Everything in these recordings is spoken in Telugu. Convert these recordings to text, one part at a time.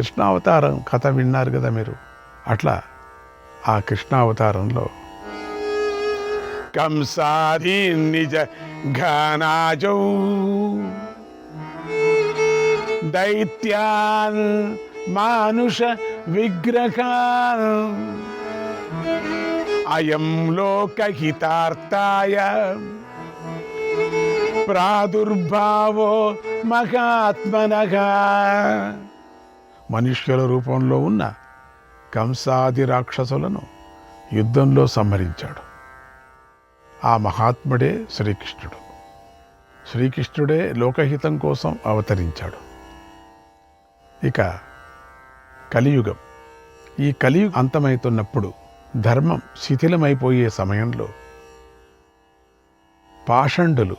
కృష్ణావతారం కథ విన్నారు కదా మీరు. అట్లా ఆ కృష్ణావతారంలో కంసాది నిజ ఘనాజౌ దైత్యాన్ మానుష విగ్రహాన్ అయం లోకహితార్థాయ ప్రాదుర్భావో మహాత్మనః. మనుష్యుల రూపంలో ఉన్న కంసాది రాక్షసులను యుద్ధంలో సంహరించాడు. ఆ మహాత్ముడే శ్రీకృష్ణుడు. శ్రీకృష్ణుడే లోకహితం కోసం అవతరించాడు. ఇక కలియుగం. ఈ కలియుగం అంతమవుతున్నప్పుడు, ధర్మం శిథిలమైపోయే సమయంలో పాషండులు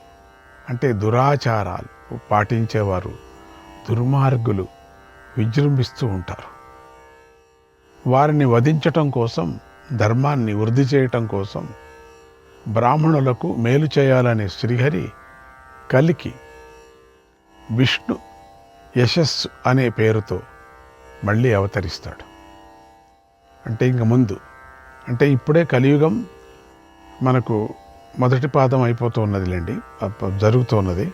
అంటే దురాచారాలు పాటించేవారు, దుర్మార్గులు విజృంభిస్తూ ఉంటారు. వారిని వధించటం కోసం, ధర్మాన్ని వృద్ధి చేయటం కోసం, బ్రాహ్మణులకు మేలు చేయాలనే శ్రీహరి కలికి విష్ణు యశస్సు అనే పేరుతో మళ్ళీ అవతరిస్తాడు. అంటే ఇంక ముందు, అంటే ఇప్పుడే కలియుగం మనకు మొదటి పాదం అయిపోతూ ఉన్నదిలేండి, జరుగుతున్నది.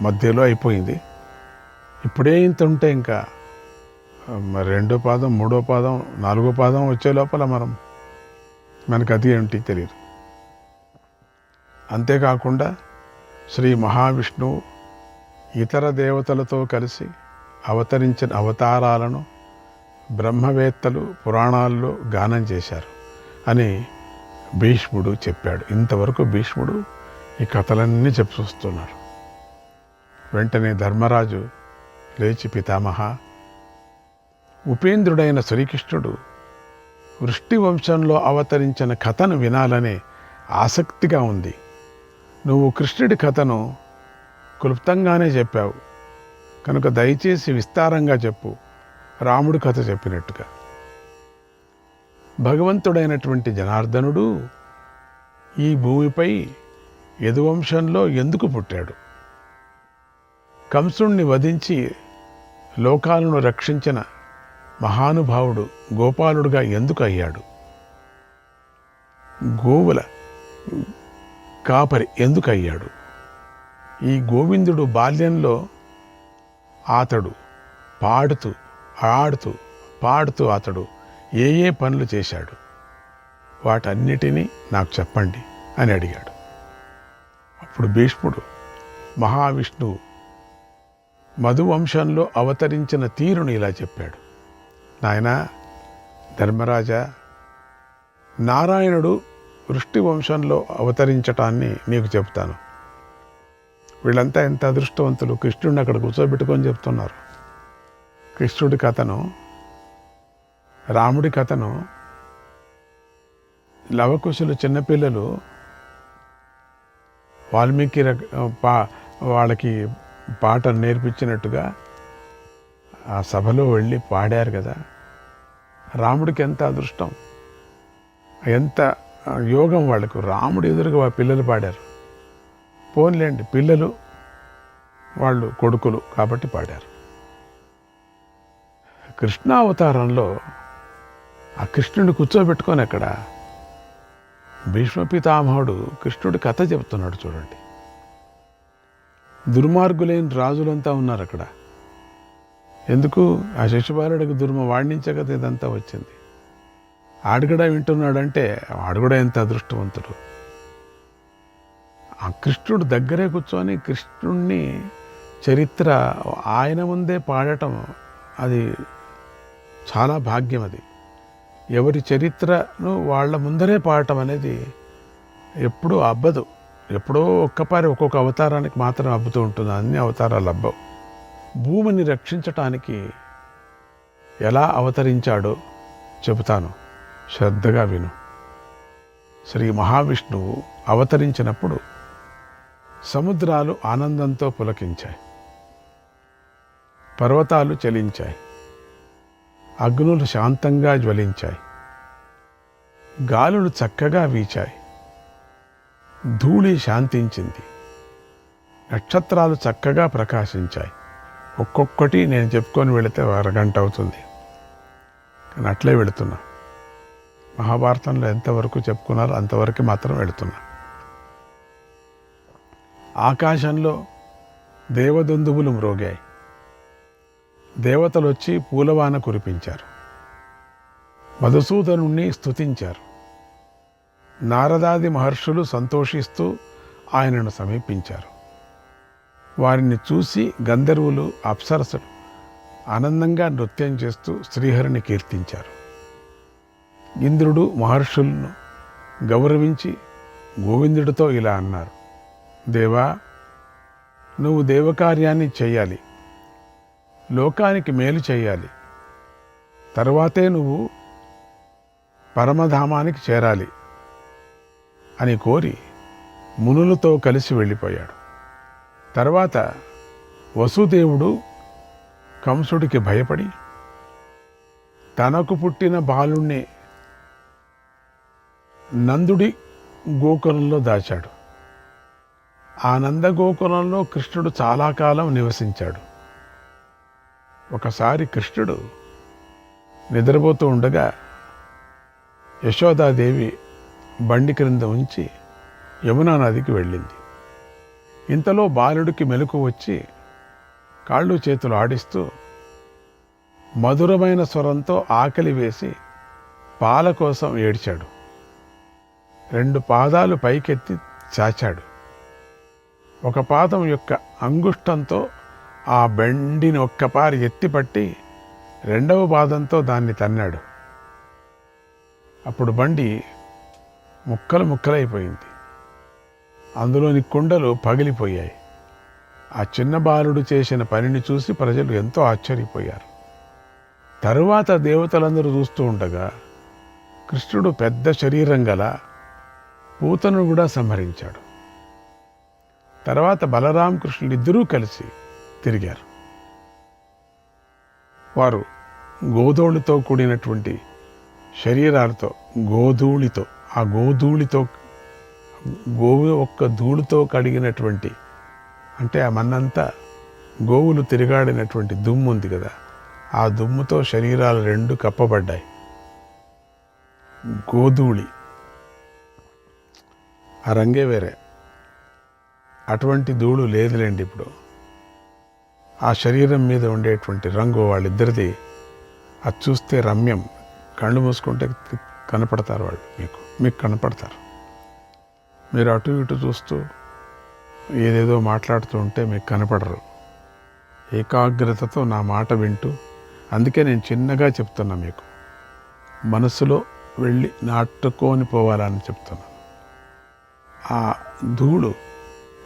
మధ్యలో అయిపోయింది. ఇప్పుడే ఇంత ఉంటే ఇంకా రెండో పాదం, మూడో పాదం, నాలుగో పాదం వచ్చే లోపల మనకు అది ఏంటి తెలియదు. అంతేకాకుండా శ్రీ మహావిష్ణువు ఇతర దేవతలతో కలిసి అవతరించిన అవతారాలను బ్రహ్మవేత్తలు పురాణాల్లో గానం చేశారు అని భీష్ముడు చెప్పాడు. ఇంతవరకు భీష్ముడు ఈ కథలన్నీ చెప్పుకొస్తున్నారు. వెంటనే ధర్మరాజు లేచి, పితామహ, ఉపేంద్రుడైన శ్రీకృష్ణుడు వృష్టి వంశంలో అవతరించిన కథను వినాలనే ఆసక్తిగా ఉంది. నువ్వు కృష్ణుడి కథను క్లుప్తంగానే చెప్పావు కనుక దయచేసి విస్తారంగా చెప్పు, రాముడి కథ చెప్పినట్టుగా. భగవంతుడైనటువంటి జనార్దనుడు ఈ భూమిపై యదువంశంలో ఎందుకు పుట్టాడు? కంసుణ్ణి వధించి లోకాలను రక్షించిన మహానుభావుడు గోపాలుడుగా ఎందుకు అయ్యాడు? గోవుల కాపరి ఎందుకు అయ్యాడు? ఈ గోవిందుడు బాల్యంలో అతడు పాడుతూ ఆడుతూ పాడుతూ అతడు ఏ ఏ పనులు చేశాడు? వాటన్నిటినీ నాకు చెప్పండి అని అడిగాడు. అప్పుడు భీష్ముడు మహావిష్ణువు మధువంశంలో అవతరించిన తీరుని ఇలా చెప్పాడు. నాయనా ధర్మరాజా, నారాయణుడు వృష్టి వంశంలో అవతరించటాన్ని నీకు చెప్తాను. వీళ్ళంతా ఎంత అదృష్టవంతులు, కృష్ణుడిని అక్కడ కూర్చోబెట్టుకొని చెప్తున్నారు. కృష్ణుడి కథను, రాముడి కథను లవకుశులు చిన్నపిల్లలు వాల్మీకి వాళ్ళకి పాట నేర్పించినట్టుగా ఆ సభలో వెళ్ళి పాడారు కదా. రాముడికి ఎంత అదృష్టం, ఎంత యోగం వాళ్ళకు. రాముడు ఎదురుగా పిల్లలు పాడారు. పోన్లేండి, పిల్లలు వాళ్ళు కొడుకులు కాబట్టి పాడారు. కృష్ణావతారంలో ఆ కృష్ణుడిని కూర్చోబెట్టుకొని అక్కడ భీష్మ పితామహుడు కృష్ణుడి కథ చెప్తున్నాడు. చూడండి, దుర్మార్గులైన రాజులంతా ఉన్నారు అక్కడ. ఎందుకు? ఆ శిశుపాలుడికి వాడించే కదా ఇదంతా వచ్చింది. ఆడు కూడా వింటున్నాడంటే వాడు కూడా ఎంత అదృష్టవంతుడు. ఆ కృష్ణుడు దగ్గరే కూర్చొని కృష్ణుడిని చరిత్ర ఆయన ముందే పాడటం, అది చాలా భాగ్యం. అది ఎవరి చరిత్రను వాళ్ళ ముందరే పాడటం అనేది ఎప్పుడూ అబ్బదు. ఎప్పుడో ఒక్కపారి ఒక్కొక్క అవతారానికి మాత్రం అబ్బుతూ ఉంటుంది, అన్ని అవతారాలు అబ్బవు. భూమిని రక్షించటానికి ఎలా అవతరించాడో చెబుతాను, శ్రద్ధగా విను. శ్రీ మహావిష్ణువు అవతరించినప్పుడు సముద్రాలు ఆనందంతో పులకించాయి, పర్వతాలు చలించాయి, అగ్నులు శాంతంగా జ్వలించాయి, గాలులు చక్కగా వీచాయి, ధూళి శాంతించింది, నక్షత్రాలు చక్కగా ప్రకాశించాయి, ఒక్కొక్కటి నేను చెప్పుకొని వెళితే అరగంట అవుతుంది, కానీ అట్లే వెళుతున్నా. మహాభారతంలో ఎంతవరకు చెప్పుకున్నారో అంతవరకు మాత్రం వెళుతున్నా. ఆకాశంలో దేవదుందుబులు మ్రోగాయి. దేవతలు వచ్చి పూలవాన కురిపించారు. మధుసూదనుణ్ణి స్తుతించారు. నారదాది మహర్షులు సంతోషిస్తూ ఆయనను సమీపించారు. వారిని చూసి గంధర్వులు, అప్సరసలు ఆనందంగా నృత్యం చేస్తూ శ్రీహరిని కీర్తించారు. ఇంద్రుడు మహర్షులను గౌరవించి గోవిందుడితో ఇలా అన్నారు: దేవా, నువ్వు దేవకార్యాన్ని చేయాలి, లోకానికి మేలు చేయాలి, తరువాతే నువ్వు పరమధామానికి చేరాలి అని కోరి మునులతో కలిసి వెళ్ళిపోయాడు. తర్వాత వసుదేవుడు కంసుడికి భయపడి తనకు పుట్టిన బాలుణ్ణి నందుడి గోకులంలో దాచాడు. ఆ నందగోకులంలో కృష్ణుడు చాలా కాలం నివసించాడు. ఒకసారి కృష్ణుడు నిద్రపోతూ ఉండగా యశోదాదేవి బండి క్రింద ఉంచి యమునా నదికి వెళ్ళింది. ఇంతలో బాలుడికి మెలకు వచ్చి కాళ్ళు చేతులు ఆడిస్తూ మధురమైన స్వరంతో ఆకలి వేసి పాల కోసం ఏడ్చాడు. 2 పాదాలు పైకెత్తి చాచాడు. ఒక పాదం యొక్క అంగుష్టంతో ఆ బండిని ఒక్కపారి ఎత్తిపట్టి 2వ పాదంతో దాన్ని తన్నాడు. అప్పుడు బండి ముక్కలు ముక్కలైపోయింది. అందులోని కుండలు పగిలిపోయాయి. ఆ చిన్న బాలుడు చేసిన పనిని చూసి ప్రజలు ఎంతో ఆశ్చర్యపోయారు. తరువాత దేవతలందరూ చూస్తూ ఉండగా కృష్ణుడు పెద్ద శరీరం గల పూతను కూడా సంహరించాడు. తర్వాత బలరామకృష్ణులు ఇద్దరూ కలిసి తిరిగారు. వారు గోధూళితో కూడినటువంటి శరీరాలతో, ఆ గోధూళితో, గోవు ఒక్క ధూళితో కడిగినటువంటి, అంటే ఆ మన్నంతా గోవులు తిరిగాడినటువంటి దుమ్ము ఉంది కదా, ఆ దుమ్ముతో శరీరాలు 2 కప్పబడ్డాయి. గోధూళి ఆ రంగే వేరే, అటువంటి ధూళు లేదులేండి ఇప్పుడు. ఆ శరీరం మీద ఉండేటువంటి రంగు వాళ్ళిద్దరిది అది చూస్తే రమ్యం. కళ్ళు మూసుకుంటే కనపడతారు వాళ్ళు, మీకు కనపడతారు. మీరు అటు ఇటు చూస్తూ ఏదేదో మాట్లాడుతూ ఉంటే మీకు కనపడరు. ఏకాగ్రతతో నా మాట వింటూ, అందుకే నేను చిన్నగా చెప్తున్నా, మీకు మనసులో వెళ్ళి నాటుకొని పోవాలని చెప్తున్నాను. ఆ ధూళు,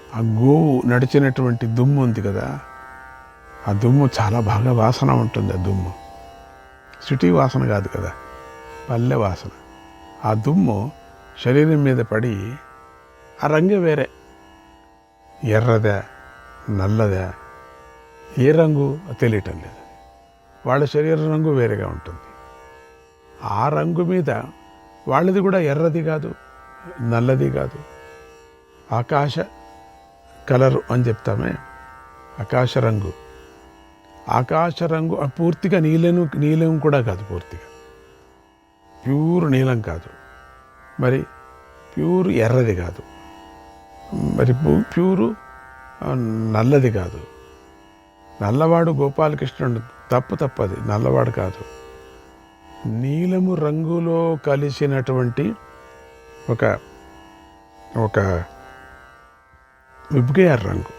ఆ గోవు నడిచినటువంటి దుమ్ము ఉంది కదా, ఆ దుమ్ము చాలా బాగా వాసన ఉంటుంది. ఆ దుమ్ము సిటీ వాసన కాదు కదా, పల్లె వాసన. ఆ దుమ్ము శరీరం మీద పడి ఆ రంగు వేరే, ఎర్రదా నల్లదా ఏ రంగు తెలియటం లేదు. వాళ్ళ శరీర రంగు వేరేగా ఉంటుంది. ఆ రంగు మీద వాళ్ళది కూడా ఎర్రది కాదు, నల్లది కాదు, ఆకాశ కలరు అని చెప్తామే, ఆకాశ రంగు. ఆకాశ రంగు పూర్తిగా నీలం కూడా కాదు, పూర్తిగా ప్యూర్ నీలం కాదు, మరి ప్యూర్ ఎర్రది కాదు, మరి ప్యూరు నల్లది కాదు. నల్లవాడు గోపాలకృష్ణుడు తప్పది, నల్లవాడు కాదు. నీలము రంగులో కలిసినటువంటి ఒక విబ్గేఆర్ రంగు,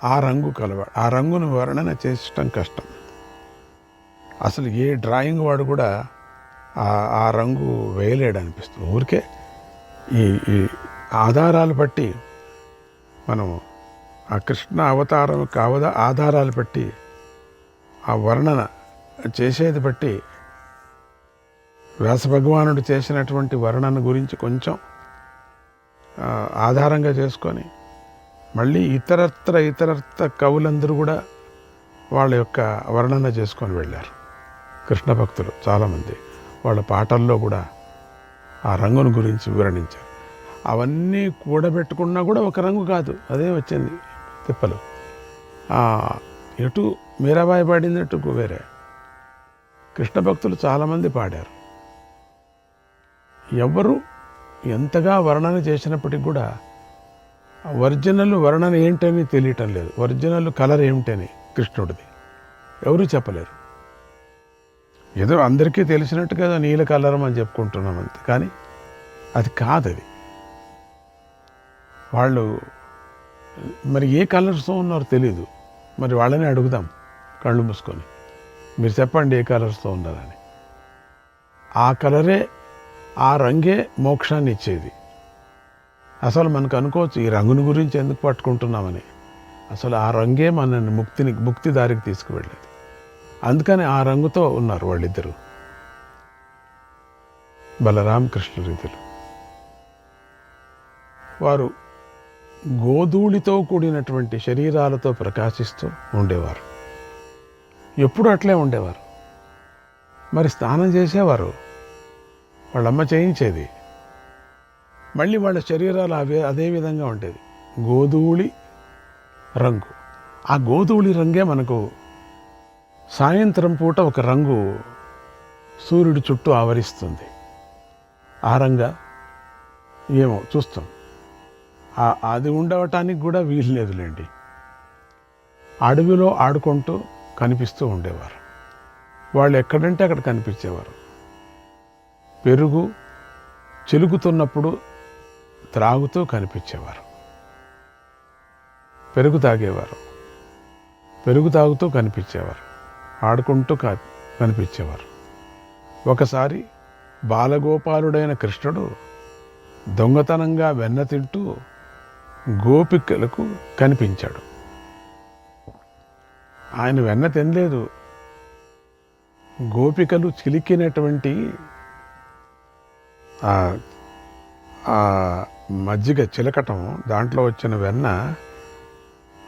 ఆ రంగు కలవాడు. ఆ రంగును వర్ణన చేసటం కష్టం. అసలు ఏ డ్రాయింగ్ వాడు కూడా ఆ రంగు వేయలేడు అనిపిస్తుంది. ఊరికే ఈ ఆధారాలు బట్టి మనం ఆ కృష్ణ అవతారం ఆధారాలు బట్టి ఆ వర్ణన చేసేది బట్టి వ్యాస భగవానుడు చేసినటువంటి వర్ణన గురించి కొంచెం ఆధారంగా చేసుకొని మళ్ళీ ఇతరత్ర కవులందరూ కూడా వాళ్ళ యొక్క వర్ణన చేసుకొని వెళ్ళారు. కృష్ణ భక్తులు చాలామంది వాళ్ళ పాటల్లో కూడా ఆ రంగును గురించి వివరణించారు. అవన్నీ కూడబెట్టుకున్నా కూడా ఒక రంగు కాదు, అదే వచ్చింది తిప్పలు. ఎటు మీరాబాయి పాడినట్టు వేరే. కృష్ణ భక్తులు చాలామంది పాడారు. ఎవరు ఎంతగా వర్ణన చేసినప్పటికి కూడా ఒరిజినల్ వర్ణన ఏంటని తెలియటం లేదు. ఒరిజినల్ కలర్ ఏమిటని కృష్ణుడిది ఎవరు చెప్పలేరు. ఏదో అందరికీ తెలిసినట్టుగా నీల కలరం అని చెప్పుకుంటున్నాం అంతే, కానీ అది కాదది. వాళ్ళు మరి ఏ కలర్స్తో ఉన్నారో తెలీదు. మరి వాళ్ళని అడుగుదాం కళ్ళు మూసుకొని, మీరు చెప్పండి ఏ కలర్స్తో ఉన్నారని. ఆ కలరే, ఆ రంగే మోక్షాన్ని ఇచ్చేది. అసలు మనకు అనుకోవచ్చు ఈ రంగుని గురించి ఎందుకు పట్టుకుంటున్నామని. అసలు ఆ రంగే మనల్ని ముక్తి దారికి తీసుకువెళ్ళేది. అందుకని ఆ రంగుతో ఉన్నారు వాళ్ళిద్దరూ, బలరామ కృష్ణుడిద్దరు. వారు గోధూళితో కూడినటువంటి శరీరాలతో ప్రకాశిస్తూ ఉండేవారు. ఎప్పుడు అట్లే ఉండేవారు. మరి స్నానం చేసేవారు, వాళ్ళమ్మ చేయించేది. మళ్ళీ వాళ్ళ శరీరాలు అదే విధంగా ఉండేది, గోధూళి రంగు. ఆ గోధూళి రంగే మనకు సాయంత్రం పూట ఒక రంగు సూర్యుడి చుట్టూ ఆవరిస్తుంది. ఆ రంగా ఏమో చూస్తాం. అది ఉండవటానికి కూడా వీలు లేదులేండి. అడవిలో ఆడుకుంటూ కనిపిస్తూ ఉండేవారు. వాళ్ళు ఎక్కడంటే అక్కడ కనిపించేవారు. పెరుగు చిలుకుతున్నప్పుడు త్రాగుతూ కనిపించేవారు. పెరుగు తాగేవారు, పెరుగు తాగుతూ కనిపించేవారు, ఆడుకుంటూ కనిపించేవారు. ఒకసారి బాలగోపాలుడైన కృష్ణుడు దొంగతనంగా వెన్న తింటూ గోపికలకు కనిపించాడు. ఆయన వెన్న తినలేదు. గోపికలు చిలికినటువంటి మజ్జిగ చిలకటం, దాంట్లో వచ్చిన వెన్న,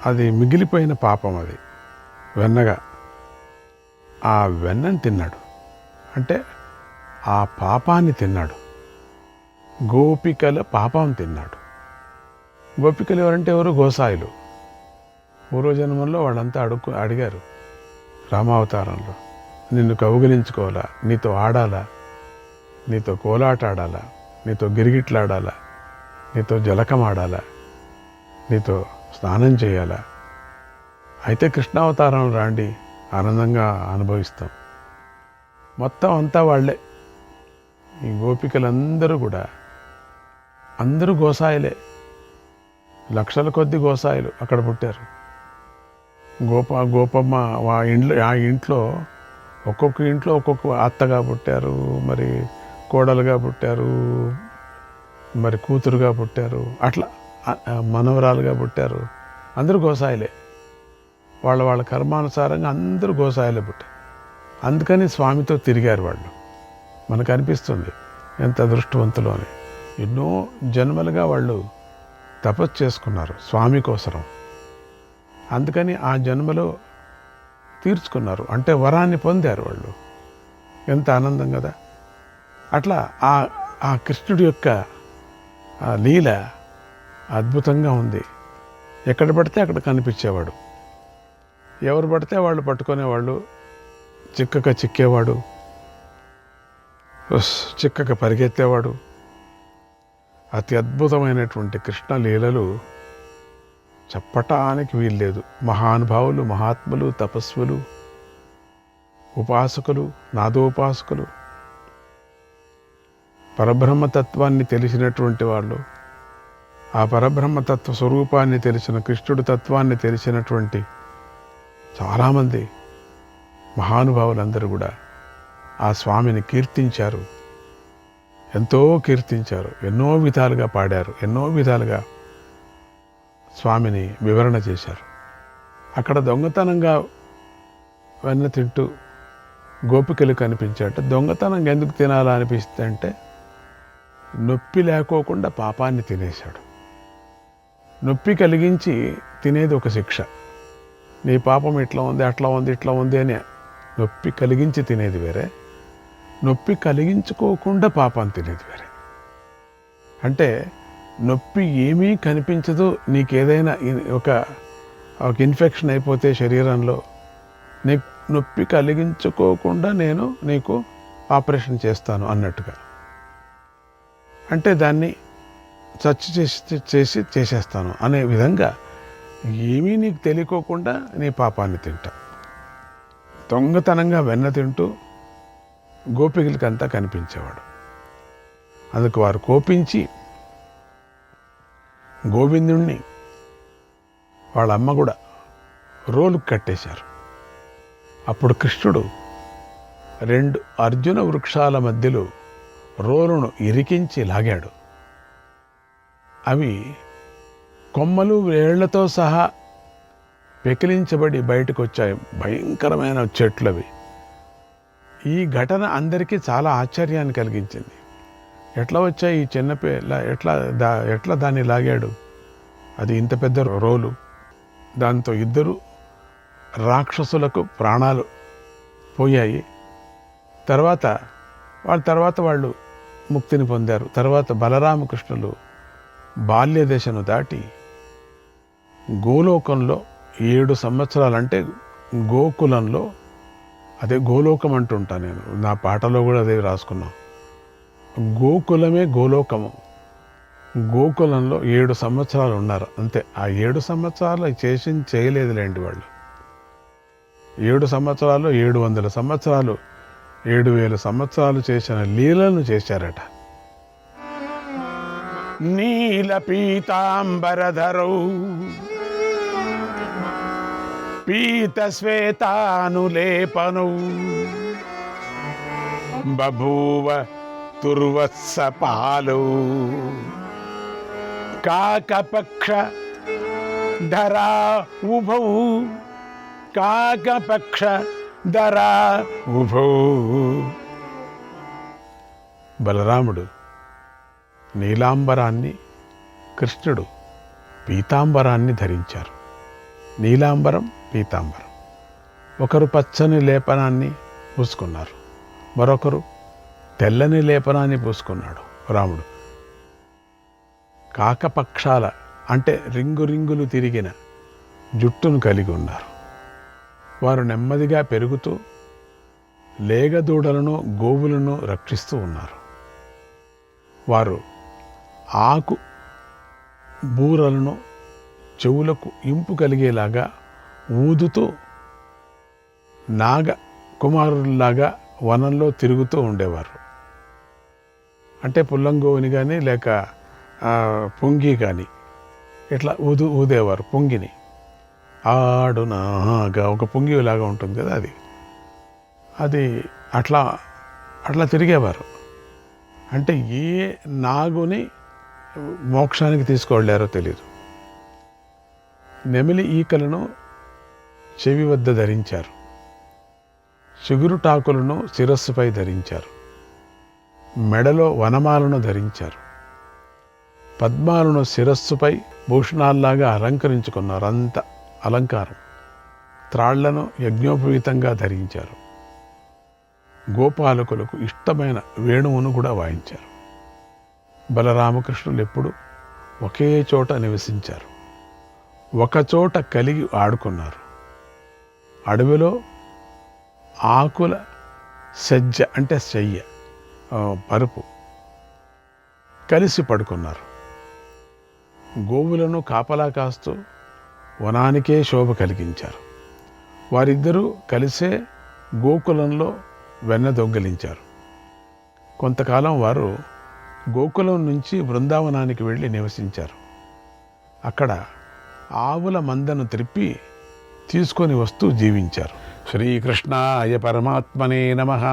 అది మిగిలిపోయిన పాపం. అది వెన్నగా ఆ వెన్నని తిన్నాడు. అంటే ఆ పాపాన్ని తిన్నాడు. గోపికల పాపం తిన్నాడు. గోపికలు ఎవరంటే ఎవరు? గోసాయిలు. పూర్వజన్మంలో వాళ్ళంతా అడిగారు రామావతారంలో, నిన్ను కౌగిలించుకోవాలా, నీతో ఆడాలా, నీతో కోలాట ఆడాలా, నీతో గిరిగిట్లాడాలా, నీతో జలకం ఆడాలా, నీతో స్నానం చేయాలా, అయితే కృష్ణావతారం రాండి, ఆనందంగా అనుభవిస్తాం. మొత్తం అంతా వాళ్ళే. ఈ గోపికలందరూ కూడా అందరూ గోసాయిలే. లక్షల కొద్ది గోసాయిలు అక్కడ పుట్టారు. గోపమ్మ ఆ ఇంట్లో ఒక్కొక్క ఇంట్లో ఒక్కొక్క అత్తగా పుట్టారు, మరి కోడలుగా పుట్టారు, మరి కూతురుగా పుట్టారు, అట్లా మనవరాలుగా పుట్టారు. అందరూ గోసాయిలే. వాళ్ళ కర్మానుసారంగా అందరూ గోసాయిలే పుట్టారు. అందుకని స్వామితో తిరిగారు వాళ్ళు. మనకు అనిపిస్తుంది ఎంత అదృష్టవంతులు అని. ఎన్నో జన్మలుగా వాళ్ళు తపస్సు చేసుకున్నారు స్వామి కోసరం. అందుకని ఆ జన్మలో తీర్చుకున్నారు, అంటే వరాన్ని పొందారు వాళ్ళు. ఎంత ఆనందం కదా. అట్లా ఆ కృష్ణుడి యొక్క లీల అద్భుతంగా ఉంది. ఎక్కడ పడితే అక్కడ కనిపించేవాడు. ఎవరు పడితే వాళ్ళు పట్టుకునేవాళ్ళు. చిక్కగా చిక్కేవాడు, చిక్కగా పరిగెత్తేవాడు. అతి అద్భుతమైనటువంటి కృష్ణ లీలలు చెప్పటానికి వీల్లేదు. మహానుభావులు, మహాత్ములు, తపస్వులు, ఉపాసకులు, నాదోపాసకులు, పరబ్రహ్మతత్వాన్ని తెలిసినటువంటి వాళ్ళు, ఆ పరబ్రహ్మతత్వ స్వరూపాన్ని తెలిసిన, కృష్ణుడి తత్వాన్ని తెలిసినటువంటి చాలామంది మహానుభావులందరూ కూడా ఆ స్వామిని కీర్తించారు. ఎంతో కీర్తించారు, ఎన్నో విధాలుగా పాడారు, ఎన్నో విధాలుగా స్వామిని వివరణ చేశారు. అక్కడ దొంగతనంగా వెన్న తింటూ గోపికలు కనిపించాట. దొంగతనంగా ఎందుకు తినాలా అనిపిస్తుంది అంటే, నొప్పి లేకోకుండా పాపాన్ని తినేశాడు. నొప్పి కలిగించి తినేది ఒక శిక్ష. నీ పాపం ఇట్లా ఉంది, అట్లా ఉంది, ఇట్లా ఉంది అని నొప్పి కలిగించి తినేది వేరే, నొప్పి కలిగించుకోకుండా పాపం తినేది వేరే. అంటే నొప్పి ఏమీ కనిపించదు, నీకేదైనా ఒక ఒక ఇన్ఫెక్షన్ అయిపోతే శరీరంలో నీకు నొప్పి కలిగించుకోకుండా నేను నీకు ఆపరేషన్ చేస్తాను అన్నట్టుగా. అంటే దాన్ని చర్చ చేసేస్తాను అనే విధంగా ఏమీ నీకు తెలియకోకుండా నీ పాపాన్ని తింటా. దొంగతనంగా వెన్న తింటూ గోపికలకంతా కనిపించేవాడు. అందుకు వారు కోపించి గోవిందుణ్ణి వాళ్ళ అమ్మ కూడా రోలుకు కట్టేశారు. అప్పుడు కృష్ణుడు 2 అర్జున వృక్షాల మధ్యలో రోలును ఇరికించి లాగాడు. అవి కొమ్మలు వేళ్లతో సహా పెకిలించబడి బయటకు వచ్చాయి. భయంకరమైన చెట్లవి. ఈ ఘటన అందరికీ చాలా ఆశ్చర్యాన్ని కలిగించింది. ఎట్లా వచ్చాయి ఈ చిన్నపిల్ల, ఎట్లా దాన్ని లాగాడు? అది ఇంత పెద్ద రోలు. దాంతో 2 రాక్షసులకు ప్రాణాలు పోయాయి. తర్వాత వాళ్ళు ముక్తిని పొందారు. తర్వాత బలరామకృష్ణులు బాల్య దశను దాటి గోలోకంలో 7 సంవత్సరాలు, అంటే గోకులంలో, అదే గోలోకం అంటుంటా నేను, నా పాటలో కూడా అదే రాసుకున్నాం. గోకులమే గోలోకము. గోకులంలో 7 సంవత్సరాలు ఉన్నారు అంతే. ఆ 7 సంవత్సరాలు చేయలేదులేండి వాళ్ళు. 7 సంవత్సరాలు 700 సంవత్సరాలు 7000 సంవత్సరాలు చేసిన లీలను చేశారట. నీల పీతాంబరధరౌ పీత శ్వేతానులేపనౌ బభూవ తుర్వత్సపాలౌ కాకపక్ష ధరా ఉభౌ కాకపక్ష ధరా ఉభౌ. బలరాముడు నీలాంబరాన్ని, కృష్ణుడు పీతాంబరాన్ని ధరించారు. నీలాంబరం, పీతాంబరం. ఒకరు పచ్చని లేపనాన్ని పూసుకున్నారు, మరొకరు తెల్లని లేపనాన్ని పూసుకున్నాడు రాముడు. కాకపక్షాల అంటే రింగు రింగులు తిరిగిన జుట్టును కలిగి ఉన్నారు. వారు నెమ్మదిగా పెరుగుతూ లేగదూడలను, గోవులను రక్షిస్తూ ఉన్నారు. వారు ఆకు బూరలను చెవులకు ఇంపు కలిగేలాగా ఊదుతూ నాగ కుమారుల్లాగా వనంలో తిరుగుతూ ఉండేవారు. అంటే పుల్లంగోని కానీ లేక పొంగి కానీ ఇట్లా ఊదేవారు పొంగిని. ఆడునాగా ఒక పొంగిలాగా ఉంటుంది కదా, అది అట్లా తిరిగేవారు. అంటే ఏ నాగుని మోక్షానికి తీసుకువెళ్ళారో తెలియదు. నెమిలి ఈకలను చెవి వద్ద ధరించారు. చిగురుటాకులను శిరస్సుపై ధరించారు. మెడలో వనమాలను ధరించారు. పద్మాలను శిరస్సుపై భూషణాల్లాగా అలంకరించుకున్నారు. అంత అలంకారం. త్రాళ్లను యజ్ఞోపవీతంగా ధరించారు. గోపాలకులకు ఇష్టమైన వేణువును కూడా వాయించారు. బలరామకృష్ణులు ఎప్పుడు ఒకే చోట నివసించారు. ఒకచోట కలిగి ఆడుకున్నారు. అడవిలో ఆకుల సజ్జ అంటే శయ్య, పరుపు కలిసి పడుకున్నారు. గోవులను కాపలా కాస్తూ వనానికే శోభ కలిగించారు. వారిద్దరూ కలిసే గోకులంలో వెన్న దొంగిలించారు. కొంతకాలం వారు గోకులం నుంచి బృందావనానికి వెళ్ళి నివసించారు. అక్కడ ఆవుల మందను త్రిప్పి తీసుకొని వస్తూ జీవించారు. శ్రీకృష్ణాయ పరమాత్మనే నమః.